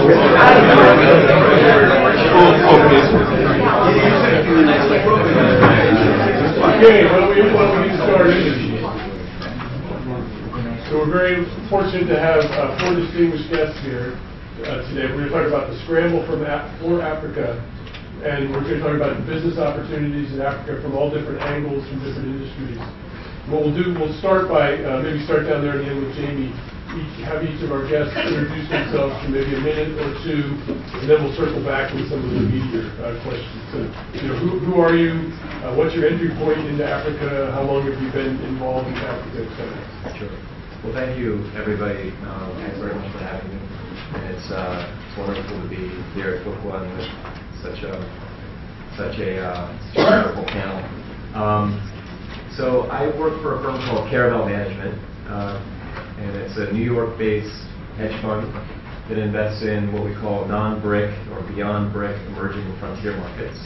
Okay, well, we get started. So we're very fortunate to have four distinguished guests here today. We're going to talk about the scramble for Africa, and we're going to talk about business opportunities in Africa from all different angles, from different industries. What we'll do, we'll start by maybe start down there at the end with Jamie. Have each of our guests introduce themselves for maybe a minute or two, and then we'll circle back with some of the media questions. So, who are you? What's your entry point into Africa? How long have you been involved in Africa, et cetera? Sure. Well, thank you, everybody. Thanks very much for having me. And it's wonderful to be here at Book One with such a wonderful panel. So I work for a firm called Caravel Management. And it's a New York-based hedge fund that invests in what we call non-BRIC or beyond BRIC emerging frontier markets.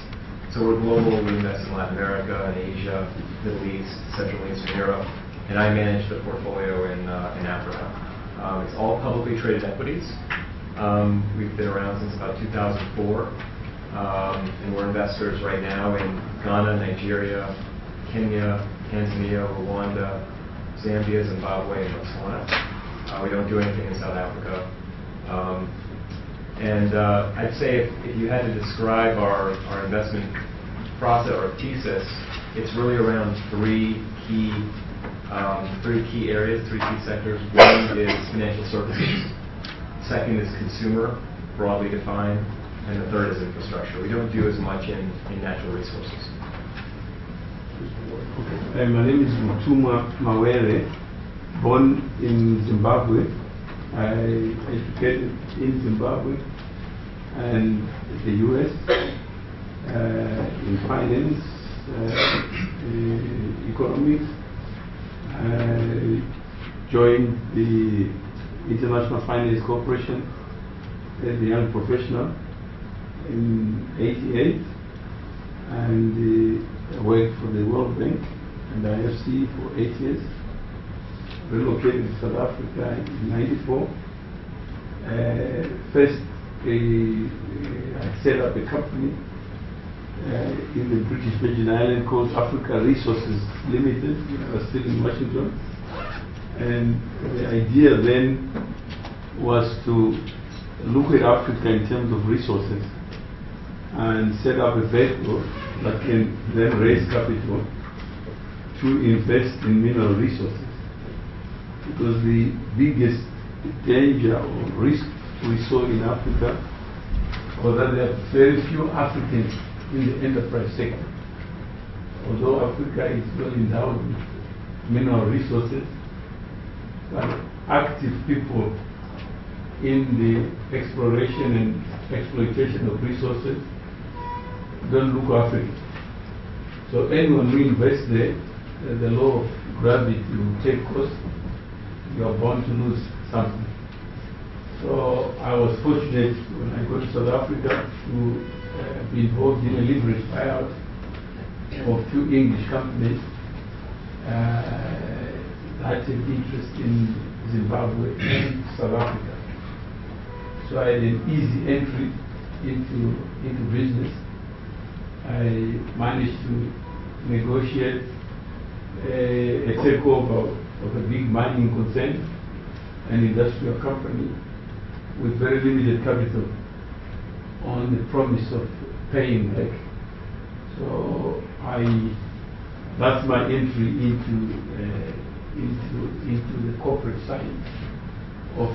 So we're global. We invest in Latin America, in Asia, Middle East, Central and Eastern Europe, and I manage the portfolio in Africa. It's all publicly traded equities. We've been around since about 2004, and we're investors right now in Ghana, Nigeria, Kenya, Tanzania, Rwanda, Zambia, Zimbabwe, and Botswana. We don't do anything in South Africa. I'd say if you had to describe our investment process or thesis, it's really around three key areas, three key sectors. One is financial services. Second is consumer, broadly defined. And the third is infrastructure. We don't do as much in natural resources. My name is Mutuma Mawere, born in Zimbabwe. I educated in Zimbabwe and the US in finance, economics. I joined the International Finance Corporation as a young professional in '88, and I worked for the World Bank and IFC for 8 years. Relocated to South Africa in '94. First, I set up a company in the British Virgin Islands called Africa Resources Limited. I was still in Washington. And the idea then was to look at Africa in terms of resources and set up a vehicle that can then raise capital to invest in mineral resources. Because the biggest danger or risk we saw in Africa was that there are very few Africans in the enterprise sector. Although Africa is well endowed with mineral resources, but active people in the exploration and exploitation of resources don't look African. So anyone who invests there, the law of gravity will take cost. You are bound to lose something. So I was fortunate when I got to South Africa to be involved in a leverage buyout of a few English companies that had an interest in Zimbabwe and South Africa. So I had an easy entry into business. I managed to negotiate a takeover of a big mining concern, an industrial company with very limited capital on the promise of paying back. So that's my entry into the corporate side of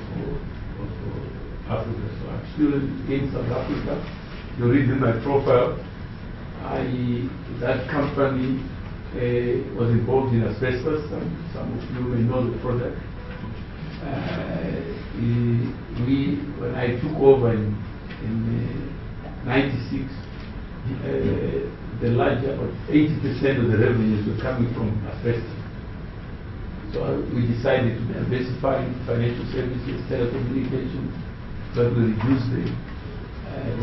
Africa. So I'm still in South Africa. You read in my profile, that company was involved in asbestos. Some of you may know the product. When I took over in '96, the larger, about 80% of the revenues were coming from asbestos. So we decided to diversify into financial services, telecommunications, but we reduced the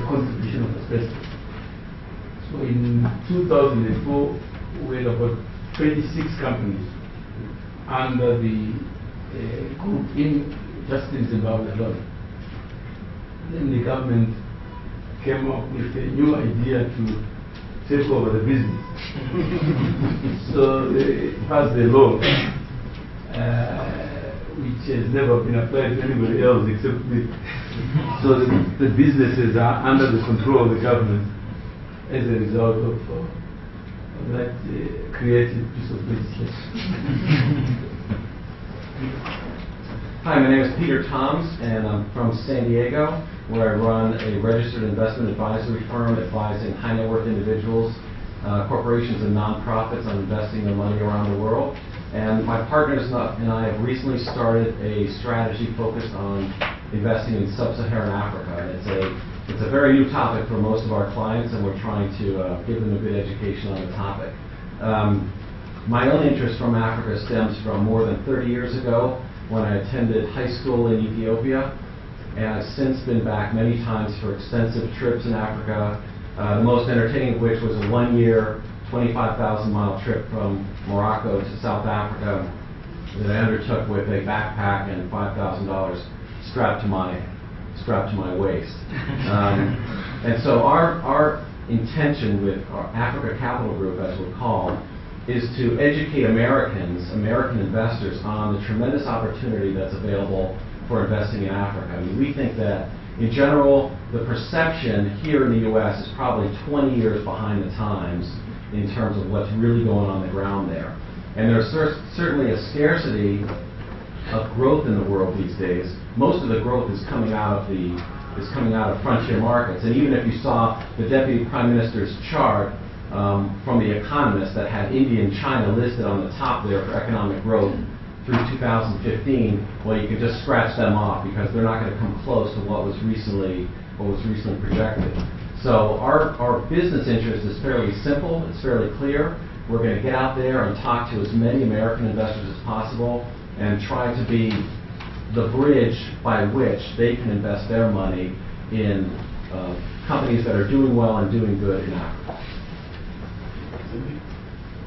contribution of asbestos. So in 2004, we had about 26 companies under the group just in Zimbabwe alone. then the government came up with a new idea to take over the business. So they passed the law, which has never been applied to anybody else except me. So the businesses are under the control of the government as a result of that creative piece of legislation. Hi, my name is Peter Toms, and I'm from San Diego, where I run a registered investment advisory firm advising high net worth individuals, corporations, and nonprofits on investing their money around the world. And my partners and I have recently started a strategy focused on investing in sub-Saharan Africa. And it's a very new topic for most of our clients, and we're trying to give them a good education on the topic. My own interest from Africa stems from more than 30 years ago when I attended high school in Ethiopia, and I've since been back many times for extensive trips in Africa, the most entertaining of which was a one-year, 25,000-mile trip from Morocco to South Africa that I undertook with a backpack and $5,000 strapped to my waist. And so our intention with our Africa Capital Group, as we're called, is to educate American investors on the tremendous opportunity that's available for investing in Africa. I mean, we think that, in general, the perception here in the U.S. is probably 20 years behind the times in terms of what's really going on the ground there. And there's certainly a scarcity of growth in the world these days. Most of the growth is coming out of frontier markets. And even if you saw the Deputy Prime Minister's chart from The Economist that had India and China listed on the top there for economic growth through 2015, well, you could just scratch them off because they're not going to come close to what was recently projected. So our business interest is fairly simple. It's fairly clear. We're going to get out there and talk to as many American investors as possible and try to be the bridge by which they can invest their money in companies that are doing well and doing good in Africa.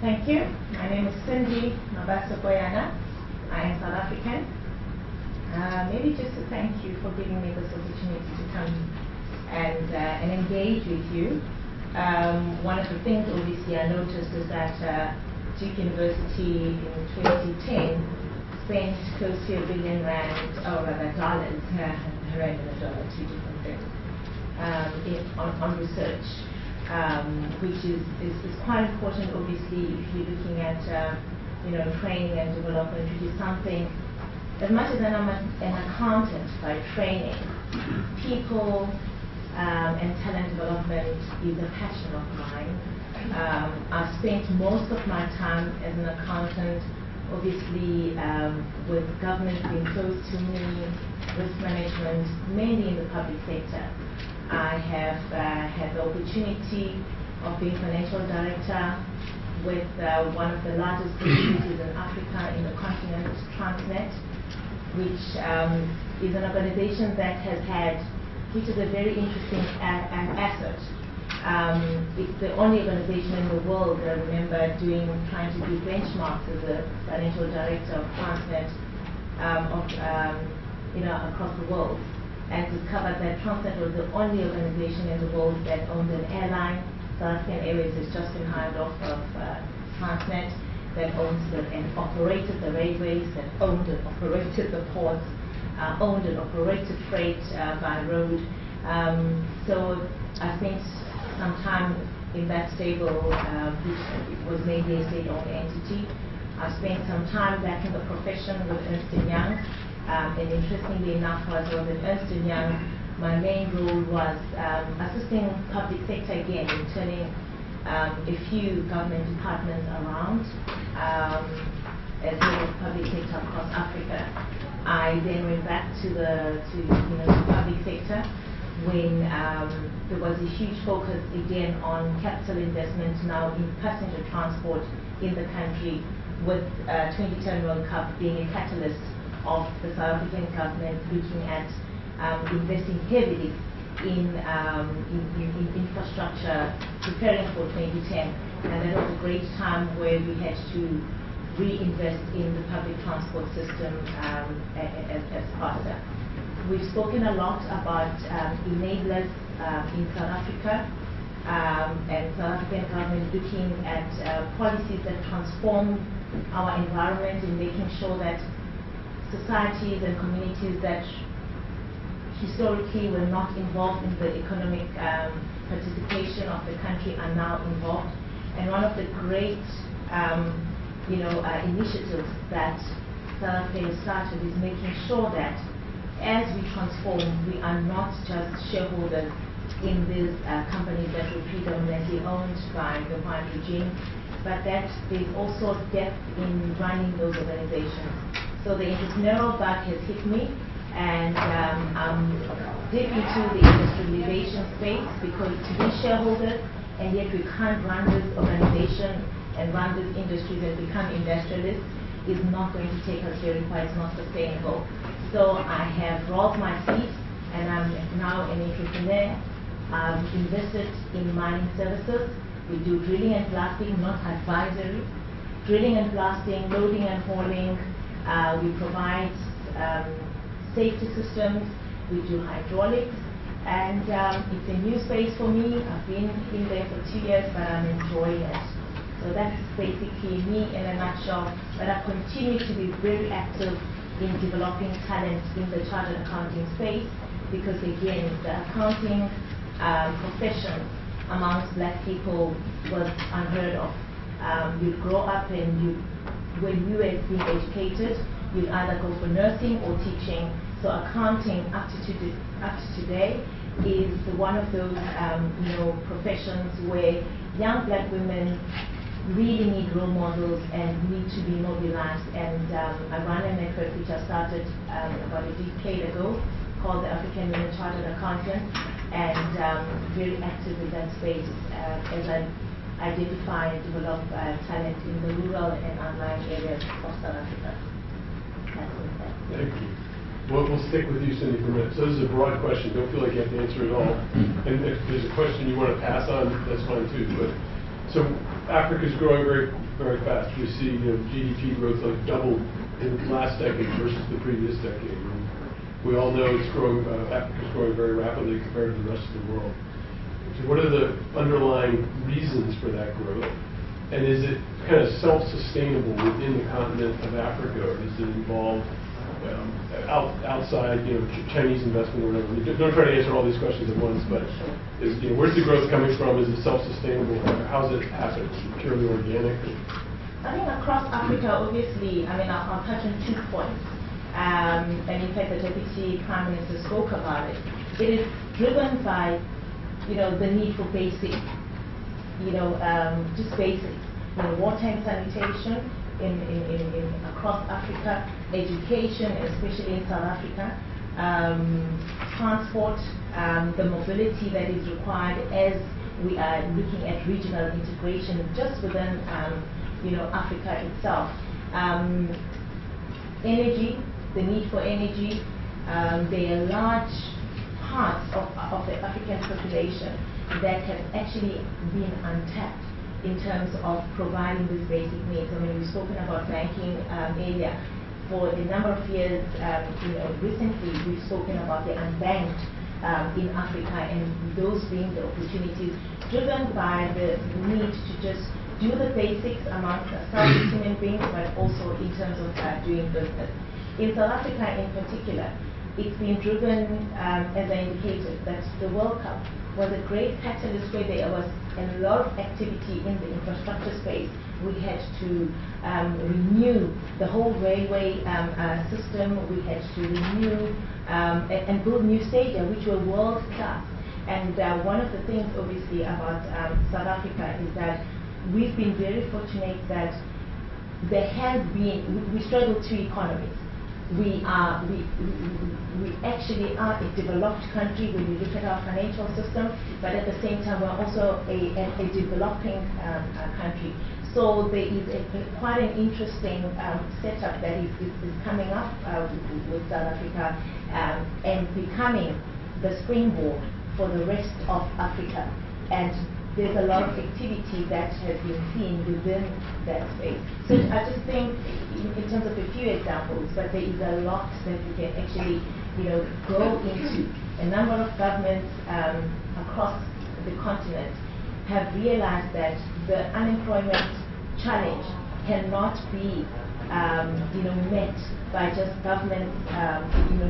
Thank you. My name is Cindy Mabaso-Boyana. I am South African. Maybe just to thank you for giving me this opportunity to come and engage with you. One of the things obviously I noticed is that Duke University in 2010 spent close to R1 billion, or rather dollars, rand and a dollar, two different things, on research. Which is quite important, obviously, if you're looking at training and development, which is something, as much as I'm an accountant by training, people and talent development is a passion of mine. I've spent most of my time as an accountant, obviously, with government being close to me, risk management, mainly in the public sector. I have had the opportunity of being financial director with one of the largest facilities in Africa in the continent, Transnet, which is an organization that which is a very interesting asset. It's the only organization in the world that I remember trying to do benchmarks as a financial director of Transnet across the world. And discovered that Transnet was the only organization in the world that owned an airline. South African Airways has just been hired off of Transnet, that owns and operated the railways, that owned and operated the ports, owned and operated freight by road. So I spent some time in that stable, which was mainly a state-owned entity. I spent some time back in the profession with Ernst & Young. And interestingly enough, while I was at Ernst & Young, my main role was assisting public sector again in turning a few government departments around as well as public sector across Africa. I then went back to the public sector when there was a huge focus again on capital investment now in passenger transport in the country, with 2010 World Cup being a catalyst of the South African government looking at investing heavily in infrastructure, preparing for 2010. And that was a great time where we had to reinvest in the public transport system as part of that. We've spoken a lot about enablers in South Africa, and South African government looking at policies that transform our environment and making sure that societies and communities that historically were not involved in the economic participation of the country are now involved. And one of the great initiatives that South Africa started is making sure that as we transform, we are not just shareholders in these companies that were predominantly owned by the white regime, but that there's also depth in running those organizations. So the entrepreneurial bug has hit me, and I'm deep into the industrialization space, because to be shareholders and yet we can't run this organization and run these industries and become industrialists is not going to take us very far. It's not sustainable. So I have rolled my sleeves, and I'm now an entrepreneur. I've invested in mining services. We do drilling and blasting, not advisory. Drilling and blasting, loading and hauling. We provide safety systems. We do hydraulics. And it's a new space for me. I've been in there for 2 years, but I'm enjoying it. So that's basically me in a nutshell. But I continue to be very active in developing talent in the chartered accounting space, because again, the accounting profession amongst black people was unheard of. You'd grow up and when you were being educated, you'd either go for nursing or teaching. So accounting up to today is one of those professions where young black women really need role models and need to be mobilized. And I run a network which I started about a decade ago called the African Women Chartered Accountants, and very active in that space as I identify and develop talent in the rural and outlying areas of South Africa. That's it. Thank you. We'll stick with you, Cindy, for a minute. So this is a broad question. Don't feel like you have to answer it all. And if there's a question you want to pass on, that's fine too. But so Africa's growing very, very fast. We see GDP growth like doubled in the last decade versus the previous decade. And we all know it's growing. Africa's growing very rapidly compared to the rest of the world. So what are the underlying reasons for that growth? And is it kind of self-sustainable within the continent of Africa, or does it involve outside, Chinese investment or whatever? Don't try to answer all these questions at once, but where's the growth coming from? Is it self-sustainable? How's it happen? Is it purely organic? I think across Africa, obviously, I'll touch on 2 points. And in fact, the Deputy Prime Minister spoke about it. It is driven by, the need for basic, just basics, water and sanitation across Africa, education, especially in South Africa, transport, the mobility that is required as we are looking at regional integration just within, Africa itself. Energy, the need for energy. There are large parts of the African population that have actually been untapped in terms of providing these basic needs. We've spoken about banking area. For a number of years, recently we've spoken about the unbanked in Africa, and those being the opportunities driven by the need to just do the basics amongst ourselves human beings, but also in terms of doing business. In South Africa in particular, it's been driven, as I indicated, that the World Cup was a great catalyst where there was a lot of activity in the infrastructure space. We had to renew the whole railway system. We had to renew and build new stadia, which were world class. And one of the things, obviously, about South Africa is that we've been very fortunate that there has been, we struggle 2 economies. We actually are a developed country when you look at our financial system, but at the same time we're also a developing country. So there is quite an interesting setup that is coming up with South Africa and becoming the springboard for the rest of Africa. And there's a lot of activity that has been seen within that space. So I just think, in terms of a few examples, but there is a lot that we can actually, go into. A number of governments across the continent have realized that the unemployment challenge cannot be, met by just government,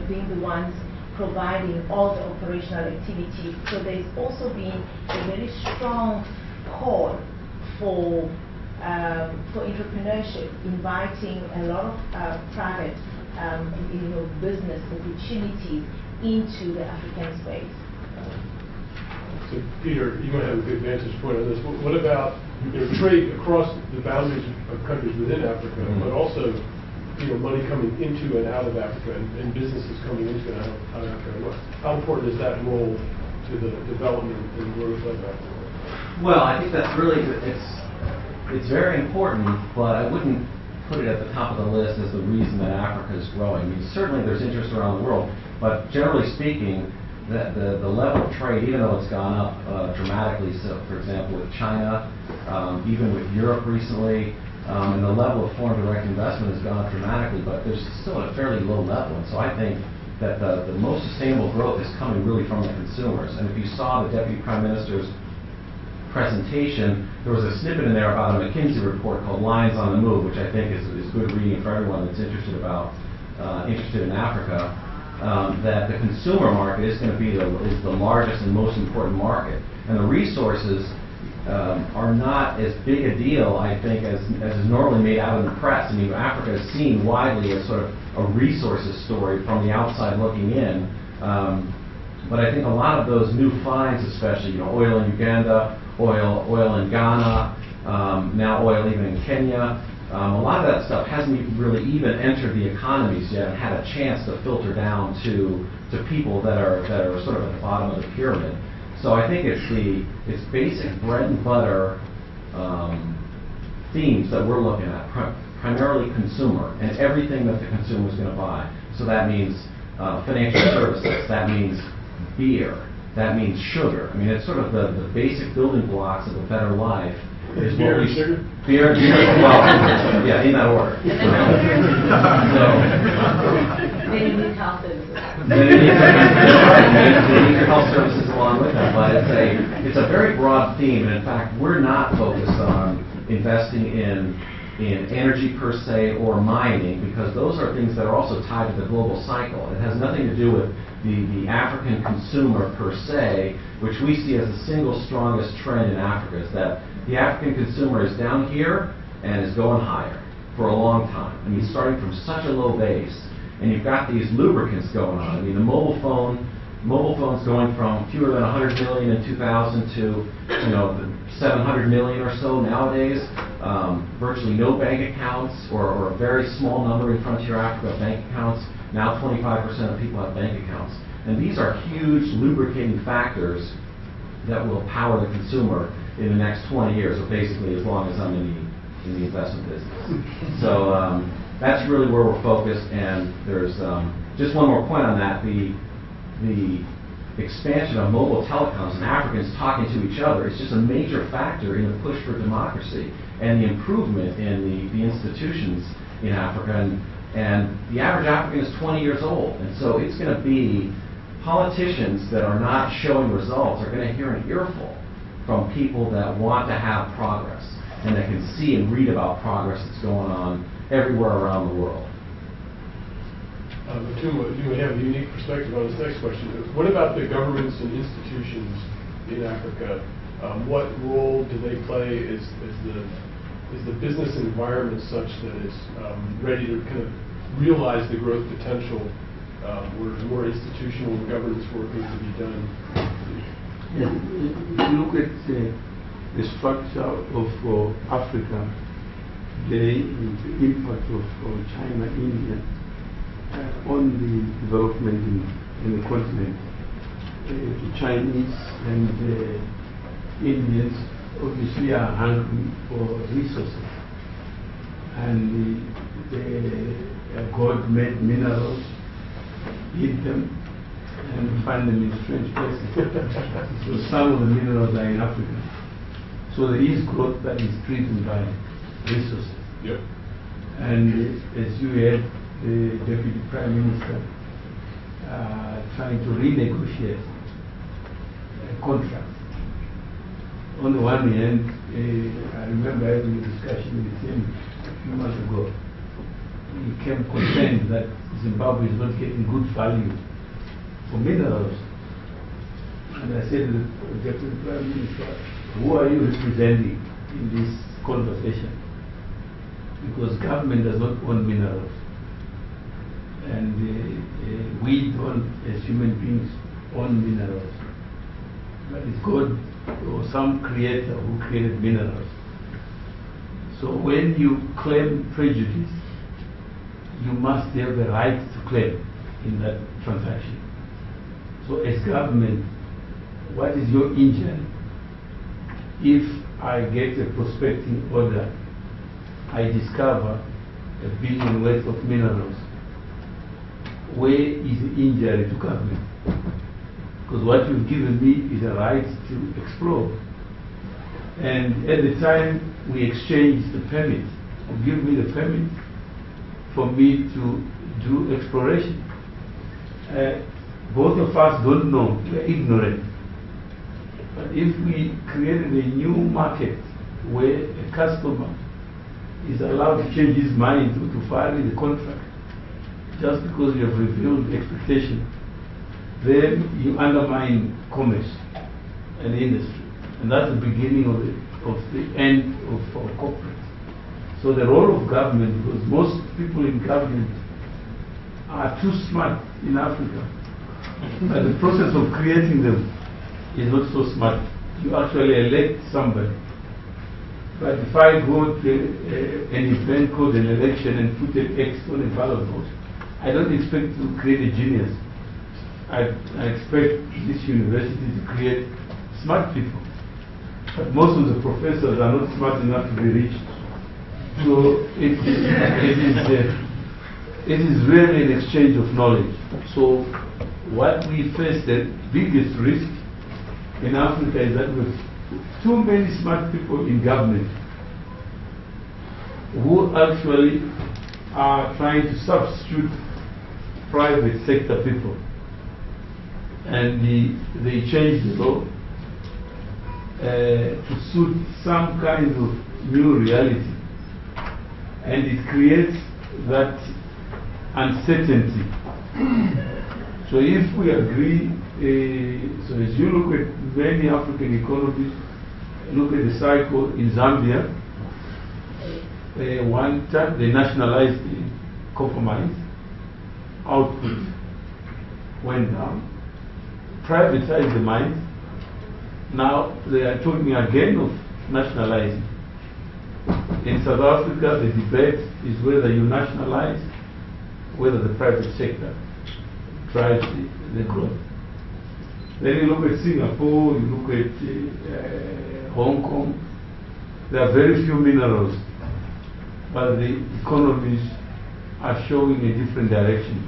being the ones providing all the operational activities. So there's also been a very strong call for entrepreneurship, inviting a lot of private, business opportunities into the African space. So Peter, you might have a good vantage point on this. What about trade across the boundaries of countries within Africa, but also money coming into and out of Africa and businesses coming into and out of Africa? How important is that role to the development and growth of Africa? Well, I think that's really, it's very important, but I wouldn't put it at the top of the list as the reason that Africa is growing. I mean, certainly there's interest around the world, but generally speaking, the level of trade, even though it's gone up dramatically, so for example with China, even with Europe recently, and the level of foreign direct investment has gone up dramatically, but there's still at a fairly low level. And so I think that the most sustainable growth is coming really from the consumers. And if you saw the Deputy Prime Minister's presentation, there was a snippet in there about a McKinsey report called Lines on the Move, which I think is good reading for everyone that's interested in Africa. That the consumer market is going to be the largest and most important market, and the resources are not as big a deal, I think, as is normally made out in the press. I mean, Africa is seen widely as sort of a resources story from the outside looking in, but I think a lot of those new finds, especially oil in Uganda, oil in Ghana, now oil even in Kenya. A lot of that stuff hasn't really even entered the economies yet and had a chance to filter down to people that are sort of at the bottom of the pyramid. So I think it's basic bread and butter themes that we're looking at, primarily consumer and everything that the consumer is going to buy. So that means financial services, that means beer, that means sugar. I mean, it's sort of the basic building blocks of a better life. Is beer and sugar? Beer, well, yeah, in that order. Then you need health services. Then you need your health services along with that, but it's a very broad theme, and in fact, we're not focused on investing in energy per se or mining, because those are things that are also tied to the global cycle. It has nothing to do with the African consumer per se, which we see as the single strongest trend in Africa, is that the African consumer is down here and is going higher for a long time. I mean, starting from such a low base, and you've got these lubricants going on. I mean, the mobile phone's going from fewer than 100 million in 2000 to 700 million or so nowadays. Virtually no bank accounts, or a very small number in Frontier Africa of bank accounts. Now 25% of people have bank accounts. And these are huge lubricating factors that will power the consumer in the next 20 years, or basically as long as I'm in the investment business. So that's really where we're focused. And there's just one more point on that. The expansion of mobile telecoms and Africans talking to each other is just a major factor in the push for democracy and the improvement in the institutions in Africa. And the average African is 20 years old, and so it's going to be politicians that are not showing results are going to hear an earful from people that want to have progress and that can see and read about progress that's going on everywhere around the world. You may have a unique perspective on this next question. What about the governments and institutions in Africa? What role do they play? Is the business environment such that it's ready to kind of realize the growth potential, where there's more institutional and governance work needs to be done? Yeah, if you look at the structure of Africa, the impact of China, India, on the development in the continent, the Chinese and the Indians obviously are hungry for resources, and the God-made minerals, eat them and find them in strange places. So some of the minerals are in Africa, So there is growth that is driven by resources. Yep. And as you heard, the Deputy Prime Minister trying to renegotiate a contract. On the one hand, I remember having a discussion with him a few months ago. He came concerned that Zimbabwe is not getting good value for minerals. And I said to the Deputy Prime Minister, who are you representing in this conversation? Because government does not own minerals. And we don't, as human beings, own minerals. But it's God or some creator who created minerals. So when you claim prejudice, you must have the right to claim in that transaction. So as government, what is your injury? If I get a prospecting order, I discover $1 billion worth of minerals, where is the injury to government? Because what you've given me is a right to explore. And at the time we exchanged the permit, you give me the permit for me to do exploration. Both of us don't know, we're ignorant. But if we created a new market where a customer is allowed to change his mind to file the contract just because you have revealed the expectation, then you undermine commerce and industry. And that's the beginning of the end of our corporate. So the role of government, because most people in government are too smart in Africa, but the process of creating them is not so smart. You actually elect somebody. But if I go to an event called an election and put an X on a ballot vote, I don't expect to create a genius. I expect this university to create smart people. But most of the professors are not smart enough to be rich. So it is really an exchange of knowledge. So what we face, the biggest risk in Africa is that with too many smart people in government who actually are trying to substitute private sector people. And they change the law to suit some kind of new reality. And it creates that uncertainty. So if we agree, so as you look at many African economies, look at the cycle in Zambia, one time they nationalized the copper mines, output went down, privatized the mines, now they are talking again of nationalizing. In South Africa, the debate is whether you nationalize, whether the private sector drives the growth. Then you look at Singapore, you look at Hong Kong, there are very few minerals, but the economies are showing a different direction.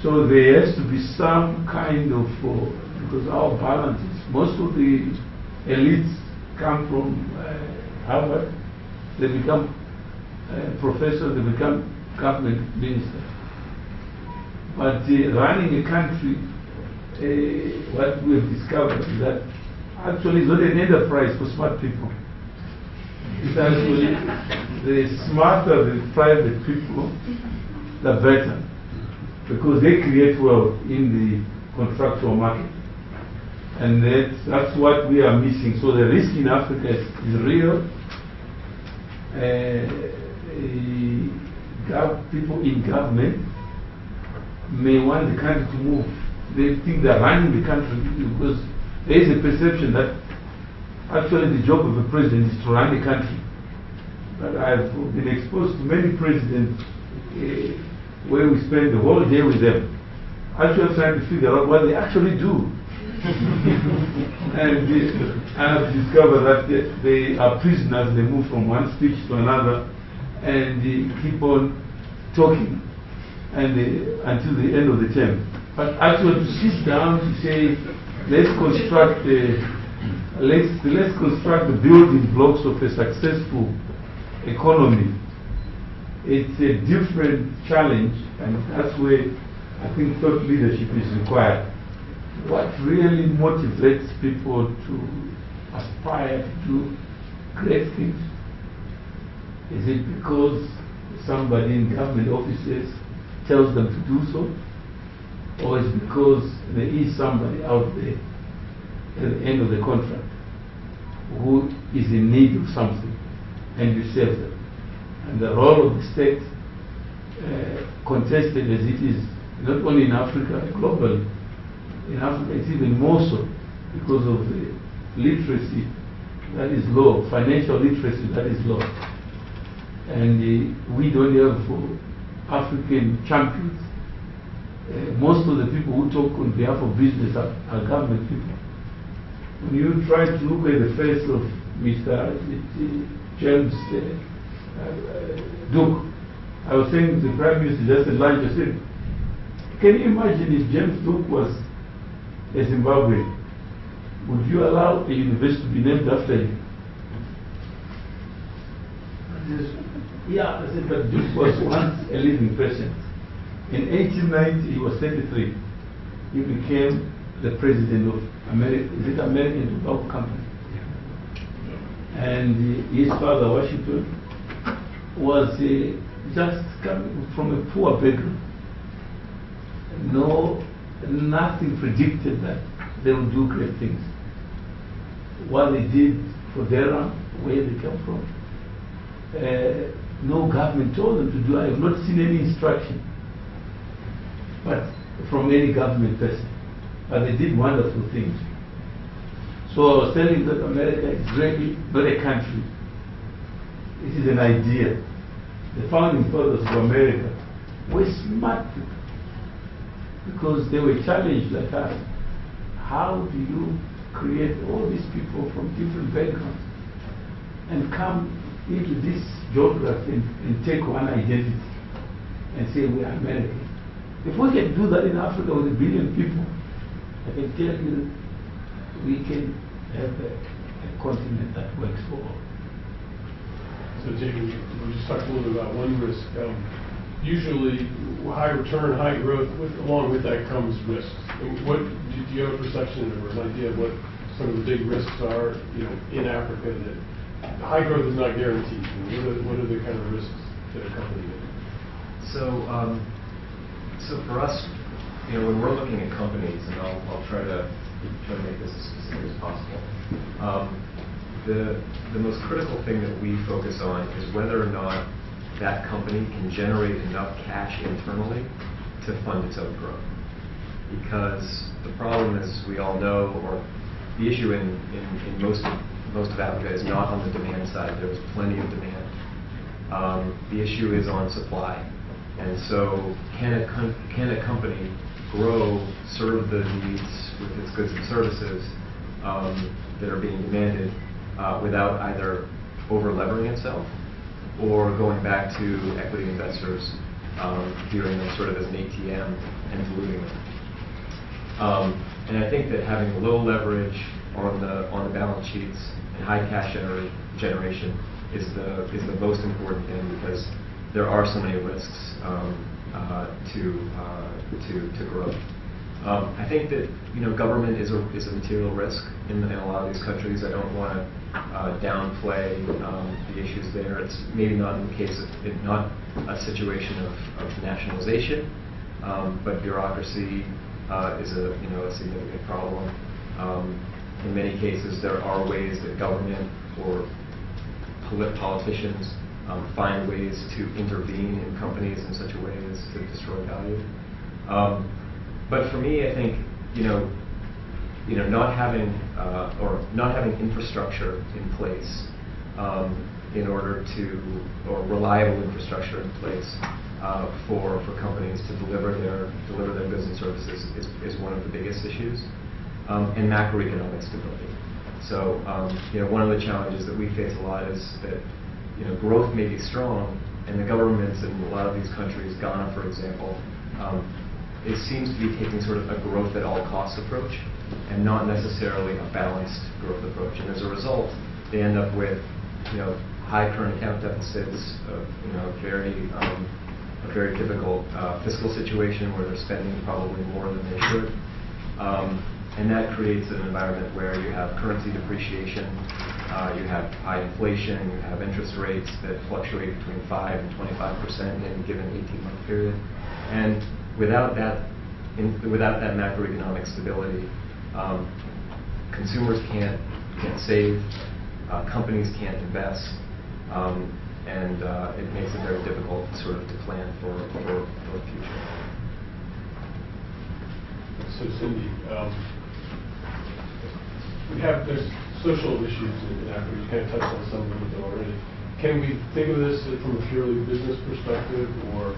So there has to be some kind of, because our balances, most of the elites come from Harvard, they become professors, they become government ministers. But running a country, what we have discovered is that actually it's not an enterprise for smart people. It's actually, the smarter the private people, the better. Because they create wealth in the contractual market. And that's what we are missing. So the risk in Africa is real. People in government may want the country to move. They think they're running the country because there is a perception that actually the job of a president is to run the country. But I've been exposed to many presidents where we spend the whole day with them, actually trying to figure out what they actually do. And I've discovered that they are prisoners, they move from one speech to another, and they keep on talking and until the end of the term. But actually to sit down to say, let's construct let's construct the building blocks of a successful economy. It's a different challenge, and that's where I think thought leadership is required. What really motivates people to aspire to do great things? Is it because somebody in government offices tells them to do so? Or is it because there is somebody out there at the end of the contract who is in need of something and you save them? And the role of the state, contested as it is, not only in Africa, globally. In Africa it's even more so because of the literacy that is low, financial literacy that is low. And we don't have African champions. Most of the people who talk on behalf of business are government people. When you try to look at the face of Mr. James Duke, I was saying to the Prime Minister just at lunch, I said, can you imagine if James Duke was a Zimbabwean? Would you allow a university to be named after him? Yeah, I said, but Duke was once a living person. In 1890, he was 33. He became the president of American Tobacco Company. And his father, Washington, was just coming from a poor background. Nothing predicted that they would do great things. What they did for Durham, where they come from, no government told them to do. I have not seen any instruction, but from any government person. But they did wonderful things. So I was telling that America is really not a country. It is an idea. The founding fathers of America were smart people because they were challenged like us. How do you create all these people from different backgrounds and come into this geography and take one identity and say we are American? If we can do that in Africa with 1 billion people, I can tell you we can have a continent that works for all. So Jamie, we just talked a little bit about one risk. Usually high return, high growth, along with that comes risks. And what do you have a perception or an idea of what some of the big risks are, in Africa that high growth is not guaranteed? What are the kind of risks that accompany it? So for us, when we're looking at companies, and I'll try to make this as specific as possible. The most critical thing that we focus on is whether or not that company can generate enough cash internally to fund its own growth. Because the problem, as we all know, or the issue in most of Africa is not on the demand side. There's plenty of demand. The issue is on supply. And so can a company grow, serve the needs with its goods and services that are being demanded without either over-levering itself or going back to equity investors, viewing them sort of as an ATM and diluting them. And I think that having low leverage on the balance sheets and high cash generation is the most important thing, because there are so many risks to growth. I think that government is a material risk in a lot of these countries. I don't want to downplay the issues there. It's maybe not in the case of not a situation of nationalization, but bureaucracy is a significant problem. In many cases, there are ways that government or politicians find ways to intervene in companies in such a way as to destroy value. But for me, I think not having infrastructure in place in order to, or reliable infrastructure in place for companies to deliver their goods and services is one of the biggest issues, and macroeconomic stability. So one of the challenges that we face a lot is that growth may be strong, and the governments in a lot of these countries, Ghana for example, it seems to be taking sort of a growth at all costs approach, and not necessarily a balanced growth approach. And as a result, they end up with, high current account deficits, a very difficult fiscal situation where they're spending probably more than they should. And that creates an environment where you have currency depreciation, you have high inflation, you have interest rates that fluctuate between 5 and 25% in any given 18-month period. And without that macroeconomic stability, consumers can't save, companies can't invest, and it makes it very difficult to plan for the future. So Cindy, there's social issues in Africa. You kind of touched on some of them already. Can we think of this from a purely business perspective, or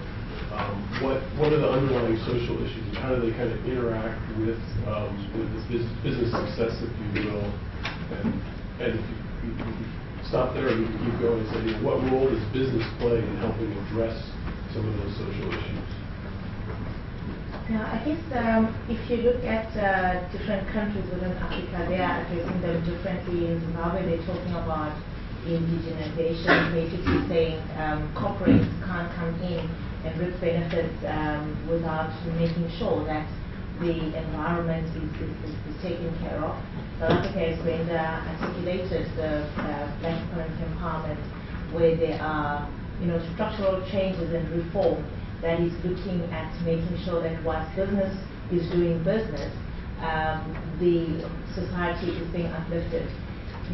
what are the underlying social issues, and how do they kind of interact with this business success, if you will? And if you stop there, and we can keep going and say, what role does business play in helping address some of those social issues? Now, I guess if you look at different countries within Africa, they are addressing them differently. In Zimbabwe, they're talking about indigenization, basically saying corporates can't come in and reap benefits without making sure that the environment is taken care of. South Africa has been articulated the Black Economic Empowerment, where there are structural changes and reform that is looking at making sure that once business is doing business, the society is being uplifted.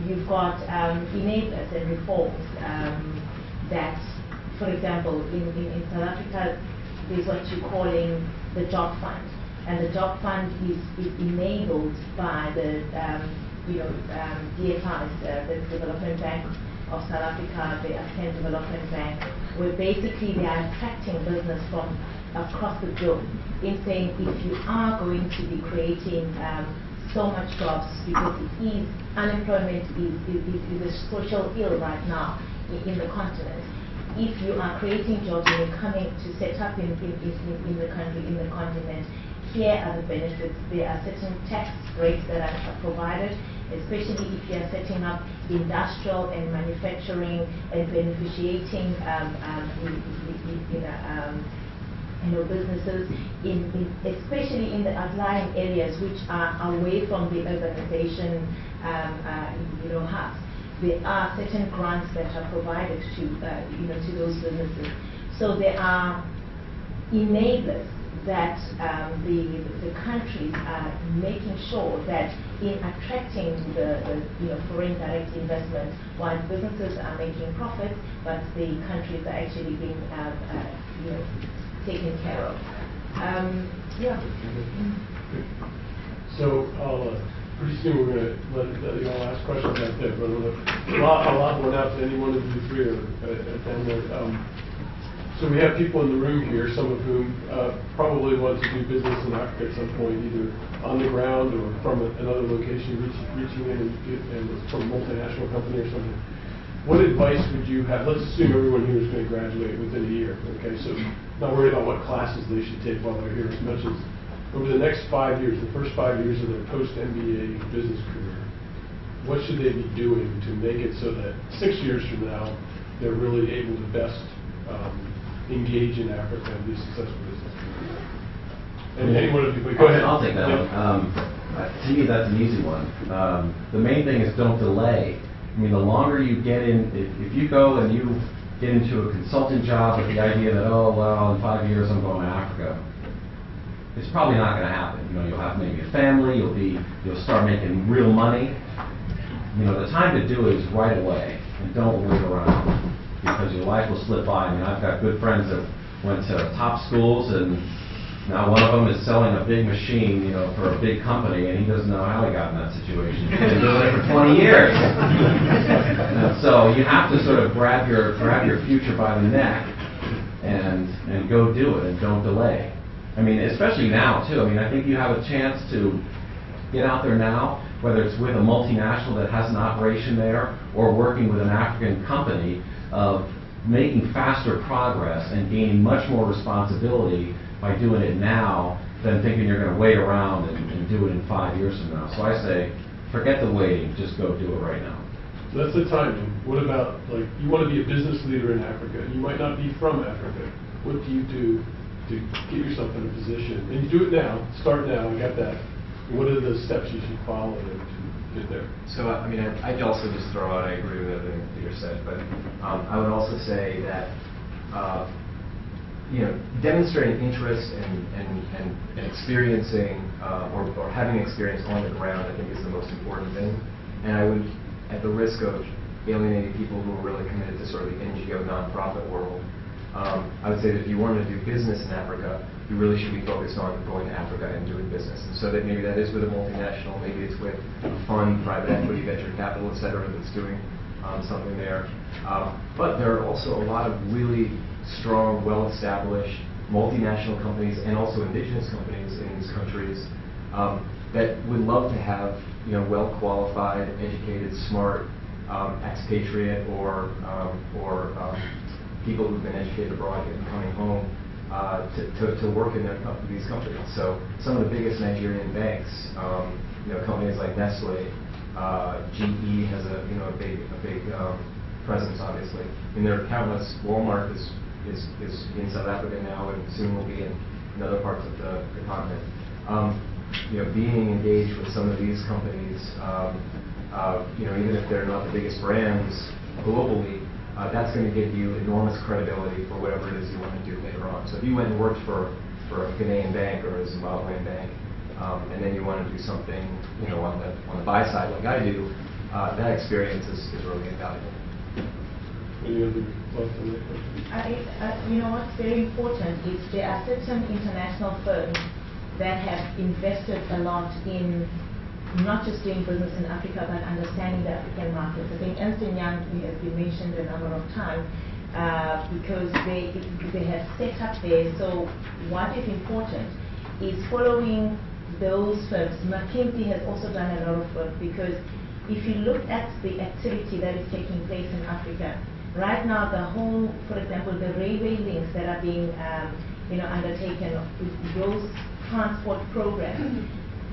You've got enablers and reforms that, for example, in South Africa, there's what you're calling the job fund. And the job fund is enabled by the DFIs, the Development Bank of South Africa, the African Development Bank, where basically they are attracting business from across the globe in saying, if you are going to be creating so much jobs, because unemployment is a social ill right now in the continent. If you are creating jobs and you're coming to set up in the country, in the continent, here are the benefits. There are certain tax breaks that are provided, especially if you are setting up industrial and manufacturing and beneficiating businesses, especially in the outlying areas which are away from the urbanization hubs. There are certain grants that are provided to those businesses. So there are enablers that the countries are making sure that in attracting the foreign direct investment, while businesses are making profits, but the countries are actually being taken care of. So pretty soon we're going to let you all ask questions out there, but a lot went out to any one of you three down there. So we have people in the room here, some of whom probably want to do business in Africa at some point, either on the ground or from another location, reaching in and from a multinational company or something. What advice would you have? Let's assume everyone here is going to graduate within a year. Okay, so not worried about what classes they should take while they're here as much as over the next 5 years, the first 5 years of their post-MBA business career, what should they be doing to make it so that 6 years from now they're really able to best engage in Africa and be successful business? And any one of you, go ahead. I'll take that one. To me, that's an easy one. The main thing is don't delay. I mean, the longer you get in, if you go and you get into a consultant job with the idea that, oh, well, in 5 years I'm going to Africa, it's probably not going to happen. You'll have maybe a family, you'll start making real money. The time to do it is right away, and don't wait around, because your life will slip by. I mean, I've got good friends that went to top schools, and now one of them is selling a big machine, for a big company, and he doesn't know how he got in that situation. He's been doing it for 20 years. So you have to sort of grab your future by the neck and go do it, and don't delay. I mean, especially now, too. I mean, I think you have a chance to get out there now, whether it's with a multinational that has an operation there or working with an African company, of making faster progress and gaining much more responsibility by doing it now than thinking you're going to wait around and do it in 5 years from now. So I say, forget the waiting, just go do it right now. So that's the timing. What about, like, you want to be a business leader in Africa. You might not be from Africa. What do you do to get yourself in a position? And you do it now. Start now. I got that. What are the steps you should follow to get there? So, I mean, I'd also just throw out, I agree with everything Peter said, but I would also say that, demonstrating interest and experiencing or having experience on the ground, I think, is the most important thing. And I would, at the risk of alienating people who are really committed to sort of the NGO nonprofit world, I would say that if you wanted to do business in Africa, you really should be focused on going to Africa and doing business. And so that maybe that is with a multinational, maybe it's with a fund, private equity, venture capital, et cetera, that's doing something there. But there are also a lot of really strong, well-established multinational companies and also indigenous companies in these countries that would love to have well-qualified, educated, smart expatriate or people who've been educated abroad and coming home to work in these companies. So some of the biggest Nigerian banks, companies like Nestle, GE has a big presence, obviously. And there are countless. Walmart is in South Africa now, and soon will be in other parts of the continent. Being engaged with some of these companies, even if they're not the biggest brands globally, that's going to give you enormous credibility for whatever it is you want to do later on. So if you went and worked for a Ghanaian bank or a Zimbabwean bank, and then you want to do something, on the buy side like I do, that experience is really invaluable. Any other thoughts on that question? What's very important is there are certain international firms that have invested a lot in not just doing business in Africa, but understanding the African markets. I think Ernst & Young has been mentioned a number of times because they have set up there. So what is important is following those firms. McKinsey has also done a lot of work, because if you look at the activity that is taking place in Africa, right now the whole, for example, the railway links that are being undertaken, those transport programs,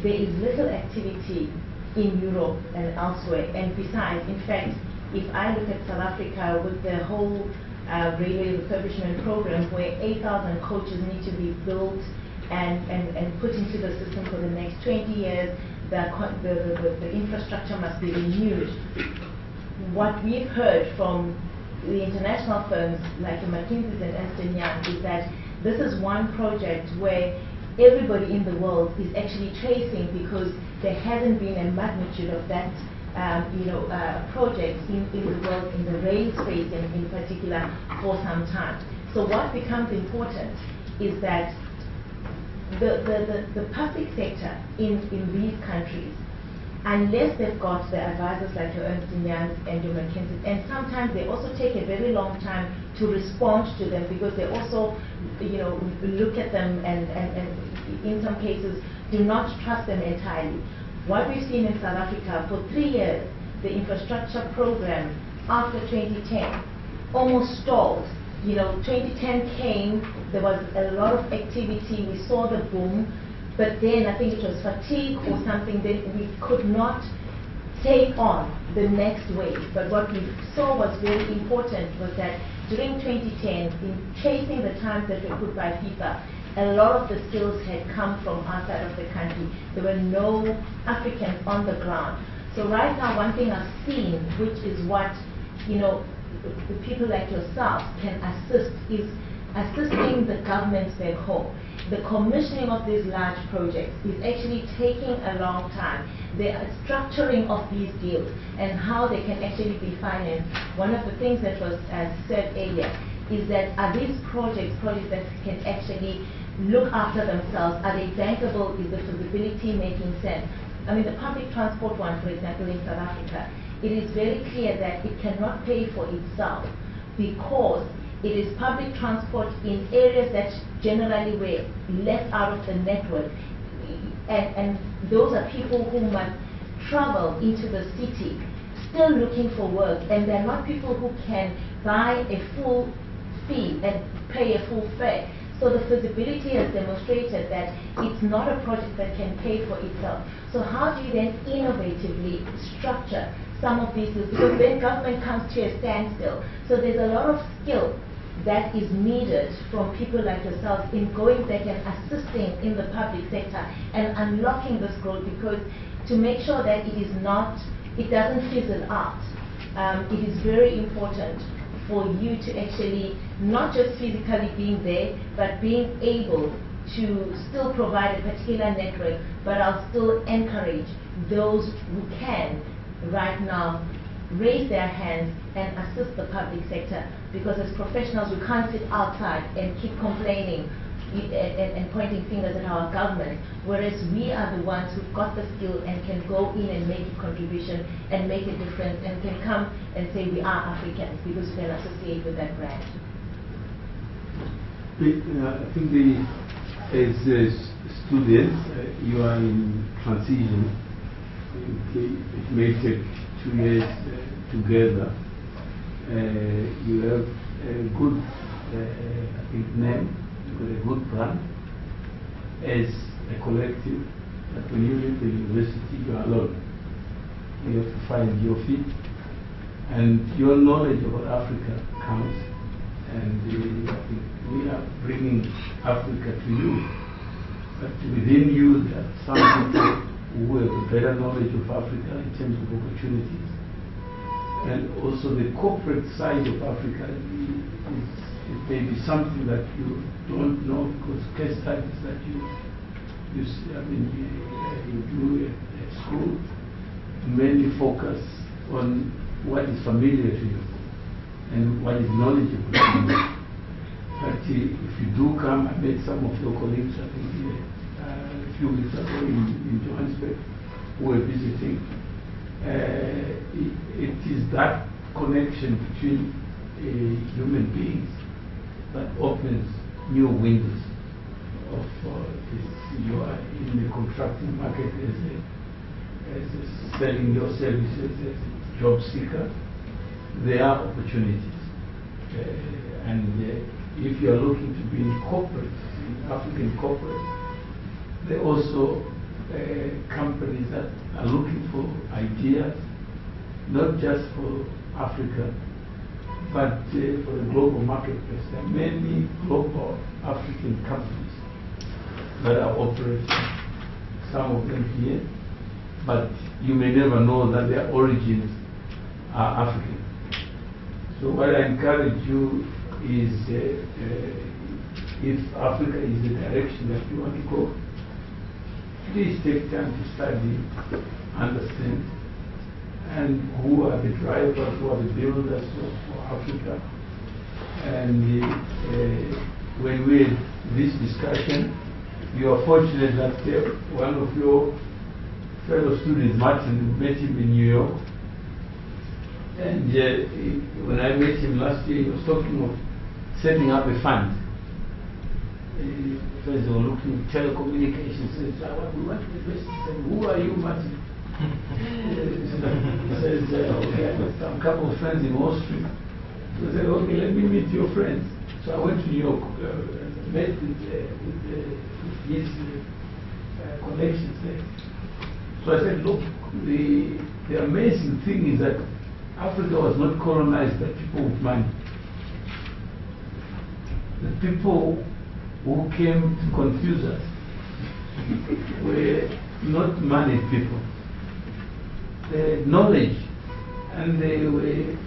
there is little activity in Europe and elsewhere. And besides, in fact, if I look at South Africa with the whole railway refurbishment program, where 8,000 coaches need to be built and put into the system for the next 20 years, the infrastructure must be renewed. What we've heard from the international firms like the McKinsey and Ernst & Young is that this is one project where everybody in the world is actually tracing, because there hasn't been a magnitude of that project in the world, in the rail space in particular, for some time. So what becomes important is that the public sector in these countries, unless they've got the advisors like your Ernst & Young and your McKinsey, and sometimes they also take a very long time to respond to them, because they also look at them and in some cases do not trust them entirely. What we've seen in South Africa for 3 years, the infrastructure program after 2010 almost stalled. 2010 came, there was a lot of activity, we saw the boom, but then I think it was fatigue or something that we could not take on the next wave. But what we saw was very important was that during 2010, in chasing the times that were put by FIFA, a lot of the skills had come from outside of the country. There were no Africans on the ground. So right now, one thing I've seen, which is what the people like yourself can assist, is assisting the governments back home. The commissioning of these large projects is actually taking a long time. The structuring of these deals and how they can actually be financed. One of the things that was said earlier is that are these projects that can actually look after themselves? Are they bankable? Is the feasibility making sense? I mean, the public transport one, for example, in South Africa, it is very clear that it cannot pay for itself, because it is public transport in areas that generally were left out of the network. And those are people who must travel into the city, still looking for work, and they're not people who can buy a full fee and pay a full fare. So the feasibility has demonstrated that it's not a project that can pay for itself. So how do you then innovatively structure some of these deals? Because then government comes to a standstill. So there's a lot of skill that is needed from people like yourselves in going back and assisting in the public sector and unlocking this growth, because to make sure that it doesn't fizzle out, it is very important for you to actually not just physically being there, but being able to still provide a particular network, but I'll still encourage those who can right now raise their hands and assist the public sector, because as professionals we can't sit outside and keep complaining and pointing fingers at our government, whereas we are the ones who've got the skill and can go in and make a contribution and make a difference and can come and say we are Africans because we can associate with that brand. I think as students, you are in transition. It may take 2 years together. You have a good name, you have a good brand as a collective. But when you leave the university, you are alone. You have to find your feet, and your knowledge about Africa counts. And I think we are bringing Africa to you. But within you, there are some people who have a better knowledge of Africa in terms of opportunities. And also the corporate side of Africa is maybe something that you don't know, because case studies that you do at school mainly focus on what is familiar to you and what is knowledgeable to you. But if you do come, I met some of your colleagues, I think a few weeks ago in Johannesburg, who were visiting. It is that connection between human beings that opens new windows of this. You are in the contracting market as selling your services as a job seeker. There are opportunities, and if you are looking to be in corporate, in African corporate, there are also companies that are looking for ideas, not just for Africa, but for the global marketplace. There are many global African companies that are operating, some of them here, but you may never know that their origins are African. So what I encourage you is, if Africa is the direction that you want to go, please take time to study, understand, and who are the drivers, who are the builders of Africa. And when we had this discussion, you are fortunate that one of your fellow students, Martin, met him in New York. And when I met him last year, he was talking of setting up a fund. First they were looking at telecommunications. He said, we want to invest. He said, who are you, Martin? He says, okay, I got some couple of friends in Wall Street. So I said, okay, let me meet your friends. So I went to New York, met with his connections there. So I said, look, the amazing thing is that Africa was not colonized by people with money. The people who came to confuse us were not moneyed people. They had knowledge, and they were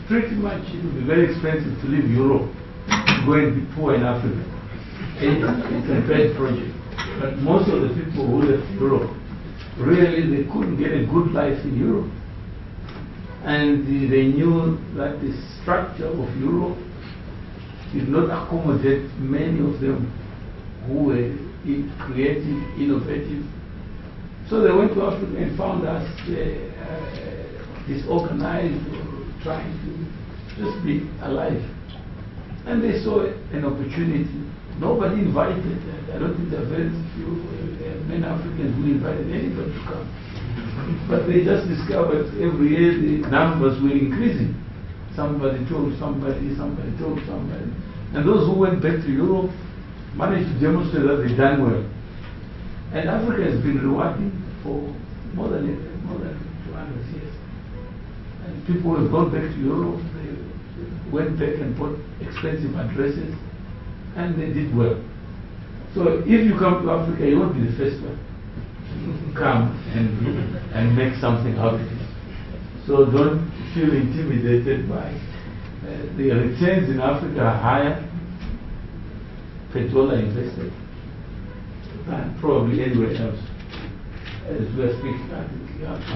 pretty much, it would be very expensive to leave Europe to go and be poor in Africa. It's a bad project. But most of the people who left Europe, really they couldn't get a good life in Europe. And they knew that the structure of Europe did not accommodate many of them who were creative, innovative. So they went to Africa and found us disorganized, trying to just be alive. And they saw an opportunity. Nobody invited. I don't think there are very few many Africans who invited anybody to come. But they just discovered every year the numbers were increasing. Somebody told somebody, somebody told somebody. And those who went back to Europe managed to demonstrate that they done well. And Africa has been rewarding for more than 200 years. And people have gone back to Europe, they went back and bought expensive addresses, and they did well. So if you come to Africa, you won't be the first one to come and make something out of it. So don't feel intimidated by the returns in Africa are higher per dollar invested than probably anywhere else. As we are speaking, I think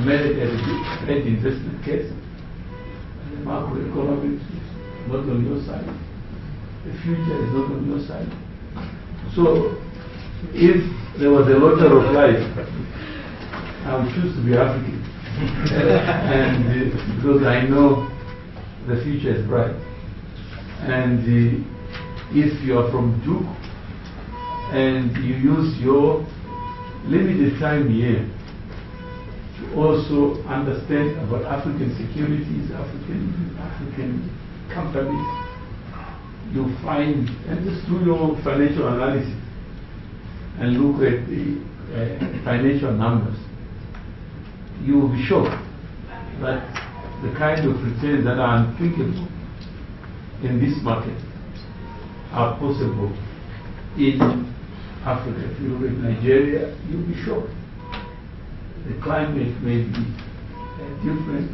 America has a great investment case. And the macroeconomics is not on your side. The future is not on your side. So, if there was a lottery of life, I would choose to be African. And because I know the future is bright. And if you are from Duke and you use your limited time here to also understand about African securities, African companies, you find, and just do your financial analysis and look at the financial numbers, you will be shocked that the kind of returns that are unthinkable in this market are possible in Africa. If you look at Nigeria, you'll be shocked. The climate may be different,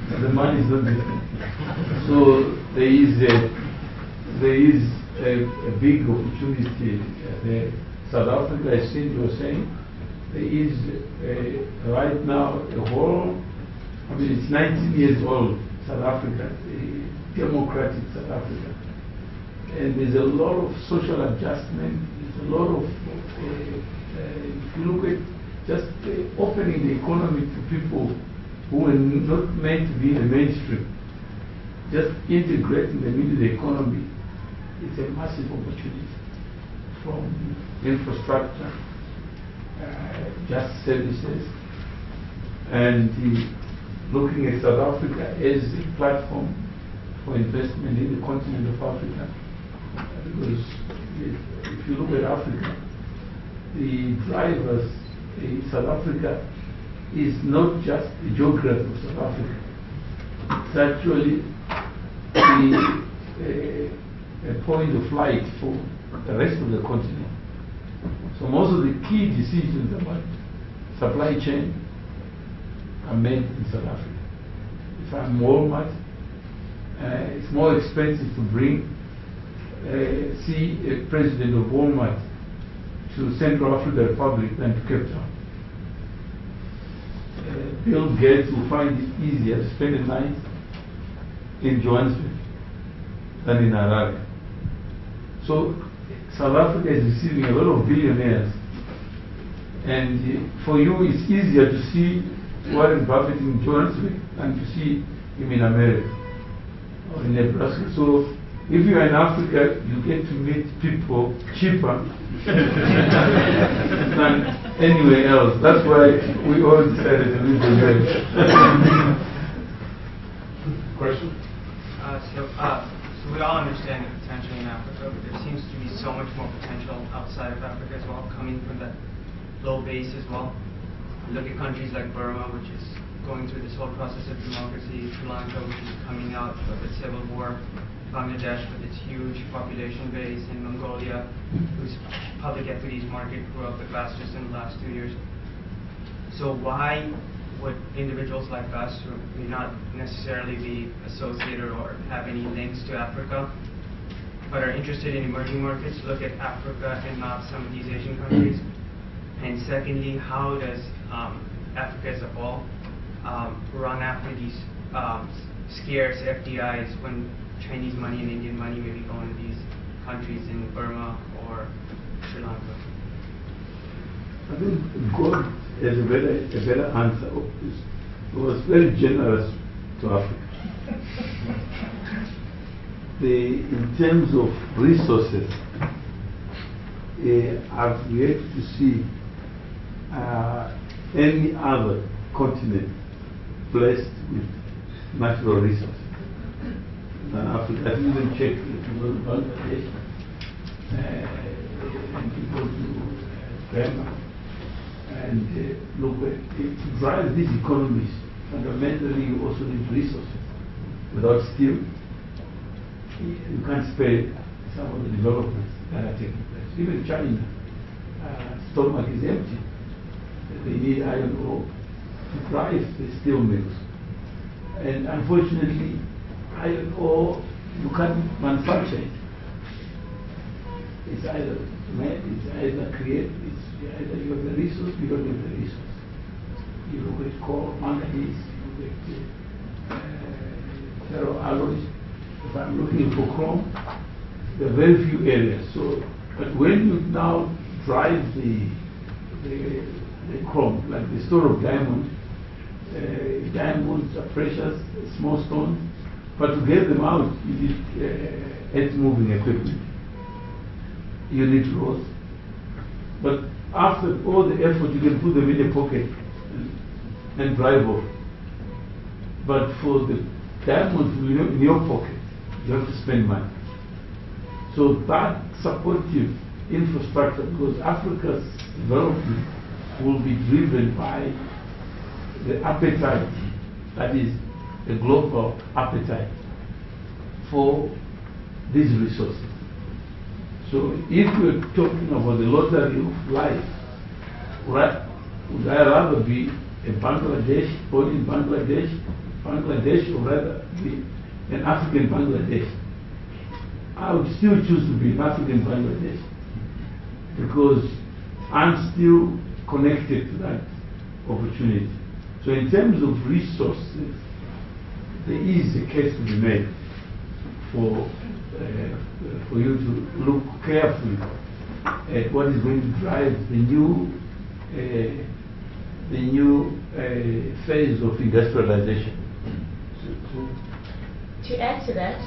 but the money is not different. So there is a big opportunity there. South Africa, as Cindy was saying, there is right now a whole, I mean, it's 19 years old, South Africa, a democratic South Africa. And there's a lot of social adjustment, there's a lot of, if you look at just opening the economy to people who are not meant to be in the mainstream, just integrating them into the economy, it's a massive opportunity from infrastructure, just services, and looking at South Africa as a platform for investment in the continent of Africa. Because if you look at Africa, the drivers in South Africa is not just the geography of South Africa. It's actually a point of flight for the rest of the continent. So most of the key decisions about supply chain are made in South Africa. If I'm Walmart, it's more expensive to bring see a president of Walmart to Central African Republic than to Cape Town. Bill Gates will find it easier to spend a night in Johannesburg than in Harare. So South Africa is receiving a lot of billionaires, and for you it's easier to see Warren Buffett in Johannesburg than to see him in America or in Nebraska. So if you are in Africa, you get to meet people cheaper than anywhere else. That's why we all decided to live in there. Question? So we all understand the potential in Africa, but there seems to be so much more potential outside of Africa as well, coming from that low base as well. Look at countries like Burma, which is going through this whole process of democracy, Sri Lanka, which is coming out of the civil war, Bangladesh with its huge population base, and Mongolia, whose public equities market grew up the fastest in the last 2 years. So why would individuals like us, who may not necessarily be associated or have any links to Africa, but are interested in emerging markets, look at Africa and not some of these Asian countries? And secondly, how does Africa as a whole run after these scarce FDIs when Chinese money and Indian money may be going to these countries in Burma or Sri Lanka? I think God has a better answer of this. He was very generous to Africa. In terms of resources, I've yet to see any other continent blessed with natural resources. than Africa. I even checked if you go to Bangladesh and you go to Ghana and look at to drive these economies. Fundamentally, you also need resources. Without steel, you can't spare some of the developments that are taking place. Even China, stomach is empty. They need iron ore to drive the steel mills. And unfortunately, iron ore, you can't manufacture it. It's either create, it's either you have the resource, you don't have the resource. You look at coal, manganese, you look at ferroalloys. If I'm looking for chrome, there are very few areas. So, but when you now drive the chrome, like the store of diamonds, diamonds are precious, small stones, but to get them out, you need earth-moving equipment. You need roads. But after all the effort, you can put them in a pocket and drive off. But for the diamonds in your pocket, you have to spend money. So that supportive infrastructure, because Africa's development will be driven by the appetite, that is a global appetite for these resources. So if we're talking about the lottery of life, right, would I rather be a Bangladesh, born in Bangladesh, or rather be an African Bangladesh? I would still choose to be an African Bangladesh because I'm still connected to that opportunity. So in terms of resources, there is a case to be made for you to look carefully at what is going to drive the new phase of industrialization. To add to that,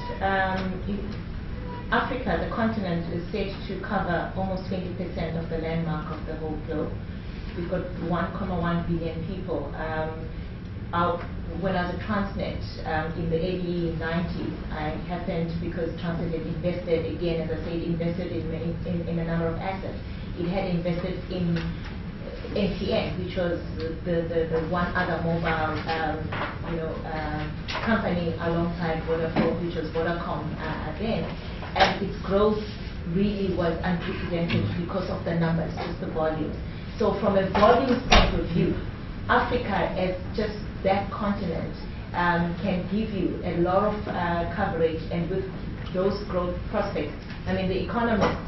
Africa, the continent, is said to cover almost 20% of the landmark of the whole globe. We've got 1.1 billion people. When I was at Transnet in the early 90s, I happened, because Transnet had invested, again, as I said, invested in a number of assets. It had invested in MTN, which was the one other mobile company alongside Vodafone, which was Vodacom then. And its growth really was unprecedented because of the numbers, just the volume. So from a volume point of view, Africa as just that continent can give you a lot of coverage, and with those growth prospects. I mean, The Economist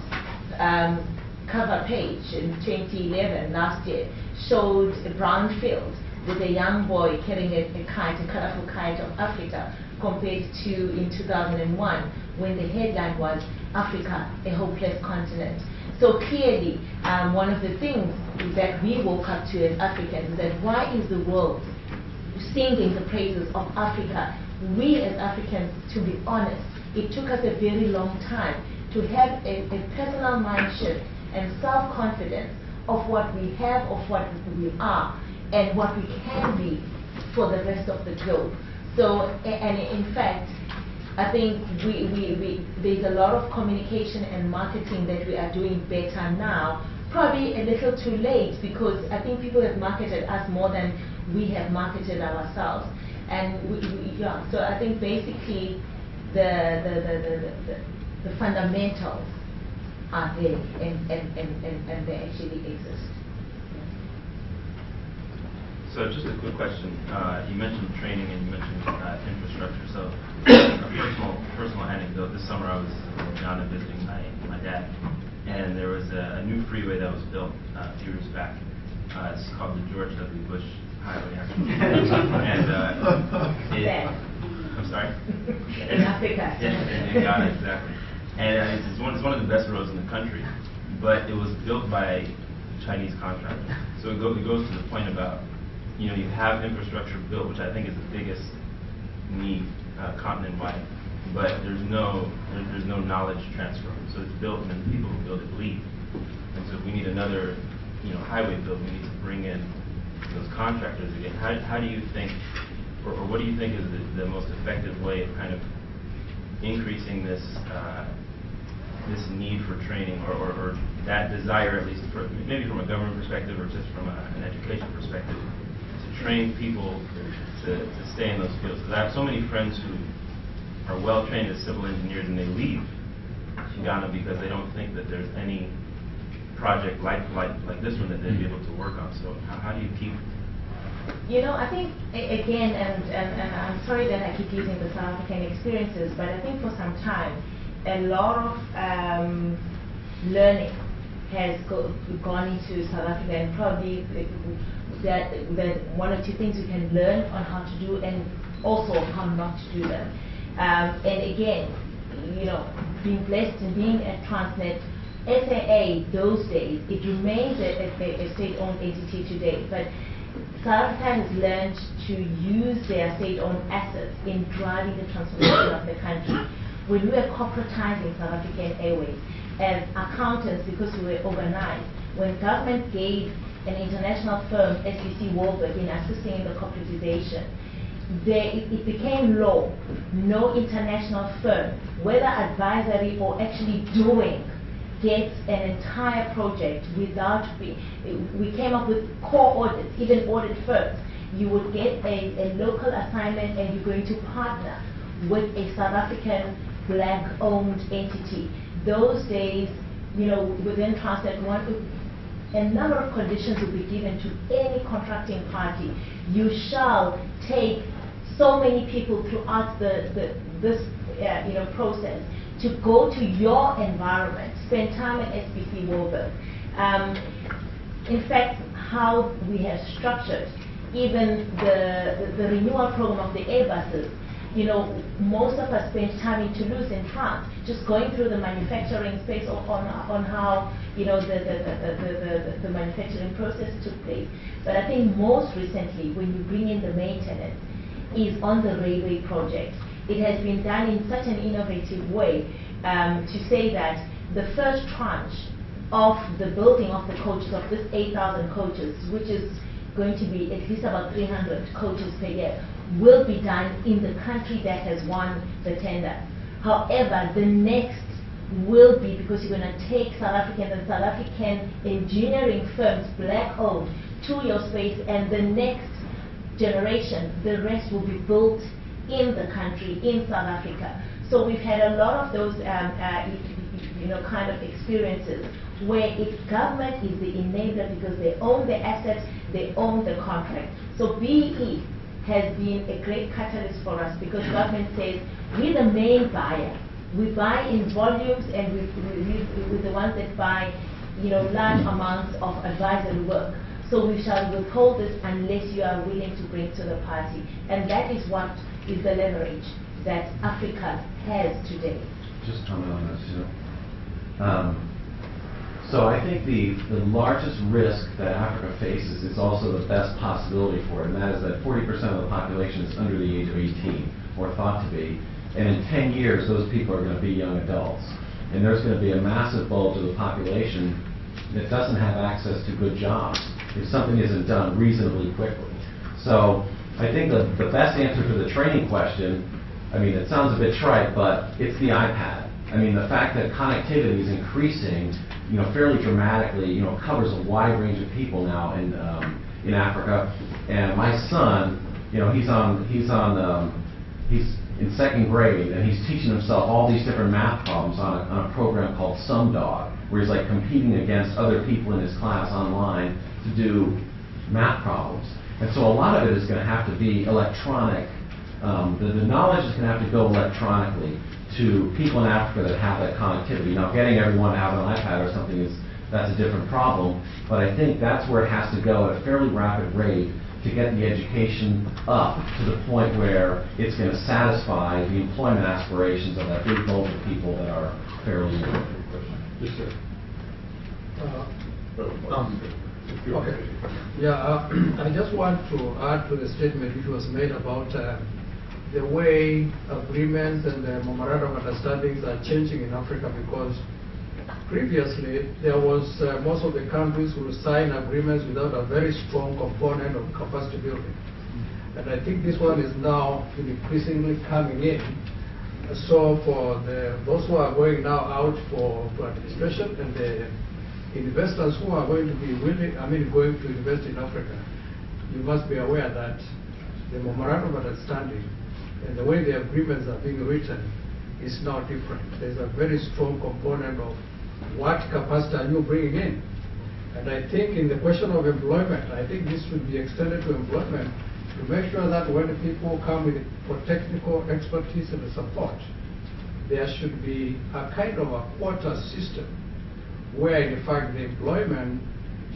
cover page in 2011, last year, showed a brown field with a young boy carrying a kite, a colorful kite of Africa, compared to in 2001, when the headline was Africa, a hopeless continent. So clearly, one of the things that we woke up to as Africans is that why is the world singing the praises of Africa? We as Africans, to be honest, it took us a very long time to have a personal mind shift and self-confidence of what we have, of what we are, and what we can be for the rest of the globe. So, and in fact, I think there's a lot of communication and marketing that we are doing better now. Probably a little too late, because I think people have marketed us more than we have marketed ourselves. And so I think basically the fundamentals are there, and they actually exist. So just a quick question. You mentioned training and you mentioned infrastructure. So a personal anecdote. This summer I was in Ghana visiting my dad, and there was a new freeway that was built a few years back. It's called the George W. Bush Highway. And I'm sorry? In Africa. In Ghana, exactly. And it's one of the best roads in the country, but it was built by Chinese contractors. So it goes to the point about, you have infrastructure built, which I think is the biggest need continent-wide, but there's no knowledge transfer. So it's built, and then the people who build it leave. And so if we need another, highway built, we need to bring in those contractors again. How do you think, or what do you think is the most effective way of kind of increasing this this need for training, or that desire, at least maybe from a government perspective or just from an education perspective, to train people to stay in those fields? Because I have so many friends who are well trained as civil engineers and they leave Ghana because they don't think that there's any project like this one that they'd be able to work on. So how do you keep? You know, I think, again, and I'm sorry that I keep using the South African experiences, but I think for some time, a lot of learning has gone into South Africa, and probably that one or two things we can learn on how to do and also how not to do them. And again, you know, being blessed and being at Transnet, SAA those days, it remains a state-owned entity today, but South Africa has learned to use their state-owned assets in driving the transformation of the country. When we were corporatizing South African Airways as accountants, because we were organized, when government gave an international firm, SBC Warburg, in assisting in the corporatization, it became law. No international firm, whether advisory or actually doing, gets an entire project without we came up with core audits, even audit firms. You would get a local assignment and you're going to partner with a South African black-owned entity. Those days, you know, within Transnet, a number of conditions will be given to any contracting party. You shall take so many people throughout this process to go to your environment, spend time at SBC Warburg. In fact, how we have structured even the renewal program of the Airbuses, you know, most of us spent time in Toulouse in France, just going through the manufacturing space on how, you know, the manufacturing process took place. But I think most recently, when you bring in the maintenance, is on the railway project. It has been done in such an innovative way to say that the first tranche of the building of the coaches, of this 8,000 coaches, which is going to be at least about 300 coaches per year, will be done in the country that has won the tender. However, the next will be, because you're going to take South African engineering firms, black-owned, to your space, and the next generation, the rest will be built in the country, in South Africa. So we've had a lot of those kind of experiences where if government is the enabler because they own the assets, they own the contract. So BE has been a great catalyst for us because government says, we're the main buyer. We buy in volumes, and we're the ones that buy, you know, large amounts of advisory work. So we shall withhold this unless you are willing to bring to the party. And that is what is the leverage that Africa has today. Just comment on this, you know. So I think the largest risk that Africa faces is also the best possibility for it, and that is that 40% of the population is under the age of 18, or thought to be. And in 10 years, those people are going to be young adults. And there's going to be a massive bulge of the population that doesn't have access to good jobs if something isn't done reasonably quickly. So I think the best answer to the training question, I mean, it sounds a bit trite, but it's the iPad. I mean, the fact that connectivity is increasing, you know, fairly dramatically, you know, covers a wide range of people now in Africa. And my son, you know, he's in second grade, and he's teaching himself all these different math problems on a program called SumDog, where he's like competing against other people in his class online to do math problems. And so a lot of it is going to have to be electronic. The knowledge is going to have to go electronically to people in Africa that have that connectivity. Now, getting everyone to have an iPad or something that's a different problem, but I think that's where it has to go at a fairly rapid rate to get the education up to the point where it's going to satisfy the employment aspirations of that big bulge of people that are fairly young. Yes, sir. Okay. Yeah, I just want to add to the statement which was made about the way agreements and the memorandum of understandings are changing in Africa, because previously there was most of the countries will sign agreements without a very strong component of capacity building. And I think this one is now increasingly coming in. So for those who are going now out for administration and the investors who are going to be willing, going to invest in Africa, you must be aware that the memorandum of understanding and the way the agreements are being written is now different. There's a very strong component of what capacity are you bringing in. And I think in the question of employment, I think this should be extended to employment to make sure that when people come with for technical expertise and support, there should be a kind of a quota system where in fact the employment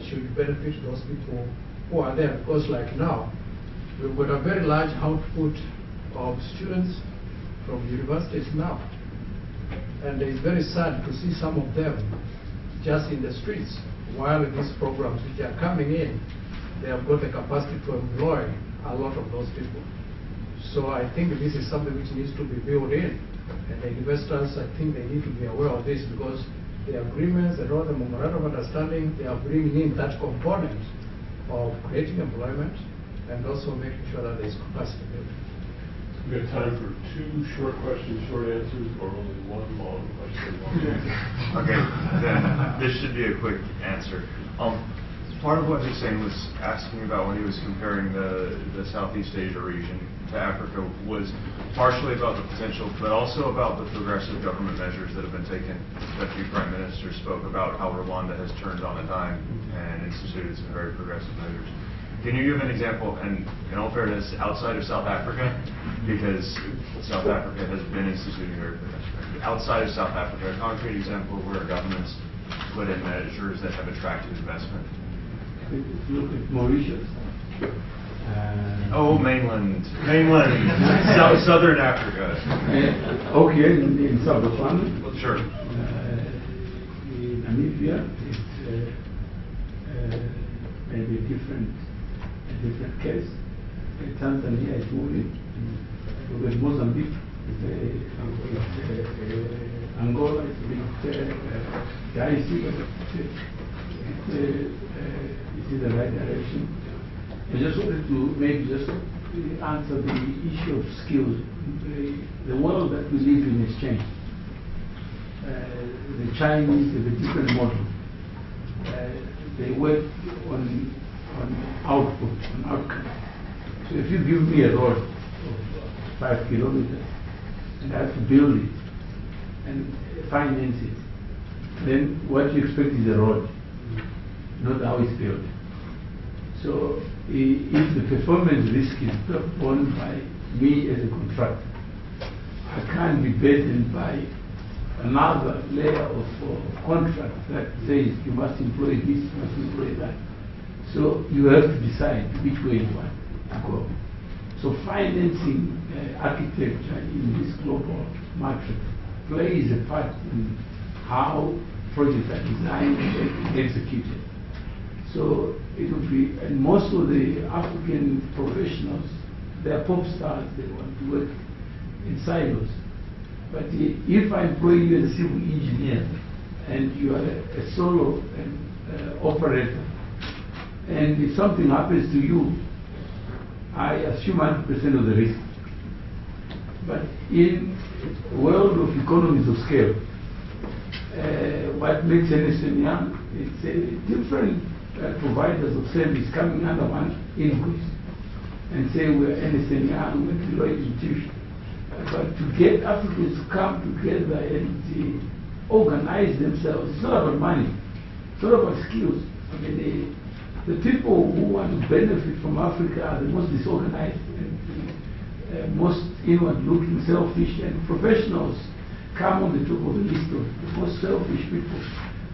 should benefit those people who are there. Because like now, we've got a very large output of students from universities now. And it's very sad to see some of them just in the streets, while these programs which are coming in, they have got the capacity to employ a lot of those people. So I think this is something which needs to be built in. And the investors, I think they need to be aware of this, because the agreements and all the memorandum of understanding, they are bringing in that component of creating employment and also making sure that there is capacity building. We have time for 2 short questions, short answers, or only 1 long question, long answer. Okay, then this should be a quick answer. Part of what Hussein was asking about when he was comparing the Southeast Asia region to Africa was partially about the potential, but also about the progressive government measures that have been taken. The few prime ministers spoke about how Rwanda has turned on a dime and instituted some very progressive measures. Can you give an example, and in all fairness, outside of South Africa, because South Africa has been instituting very progressive measures. Outside of South Africa, a concrete example where governments put in measures that have attracted investment. If you look at Mauritius. Mainland, Southern Africa. Okay, in Sub-Saharan. Sure. In Namibia, it's maybe a different case. In Tanzania, it's more in Mozambique, Angola, it's the IC, it's in the right direction. I just wanted to maybe just answer the issue of skills. The world that we live in has changed. The Chinese have a different model. They work on output, on outcome. So if you give me a road of 5 kilometers and I have to build it and finance it, then what you expect is a road, not how it's built. So if the performance risk is borne by me as a contractor, I can't be burdened by another layer of contract that says you must employ this, you must employ that. So you have to decide which way you want to go. So financing architecture in this global market plays a part in how projects are designed and executed. So it would be, and most of the African professionals, they are pop stars, they want to work in silos. But if I employ you as a civil engineer and you are a solo operator, and if something happens to you, I assume 100% of the risk. But in a world of economies of scale, what makes Ernst & Young, it's different providers of service coming under one invoice and say we're Ernst & Young, we're Deloitte institution. But to get Africans to come together and organize themselves, it's not about money, it's not about skills. I mean, the people who want to benefit from Africa are the most disorganized and most inward-looking, selfish, and professionals come on the top of the list of the most selfish people.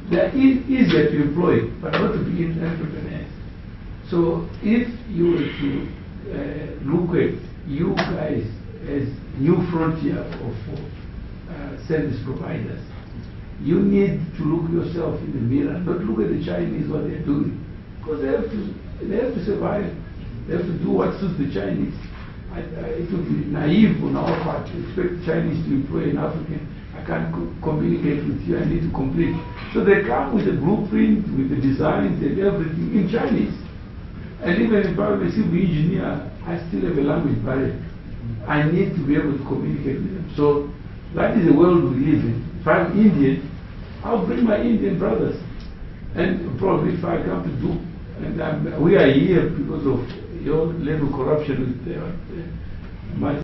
They are easier to employ, but not to be entrepreneurs. So if you were to look at you guys as new frontier of service providers, you need to look yourself in the mirror, not look at the Chinese, what they're doing. Because they have to survive. They have to do what suits the Chinese. It would be naive on our part to expect the Chinese to employ an African. I can't communicate with you, I need to complete. So they come with a blueprint, with the designs and everything in Chinese. And even if I'm a civil engineer, I still have a language barrier. I need to be able to communicate with them. So That is the world we live in. If I'm Indian, I'll bring my Indian brothers. And probably if I come to do, and we are here because of your level of corruption with my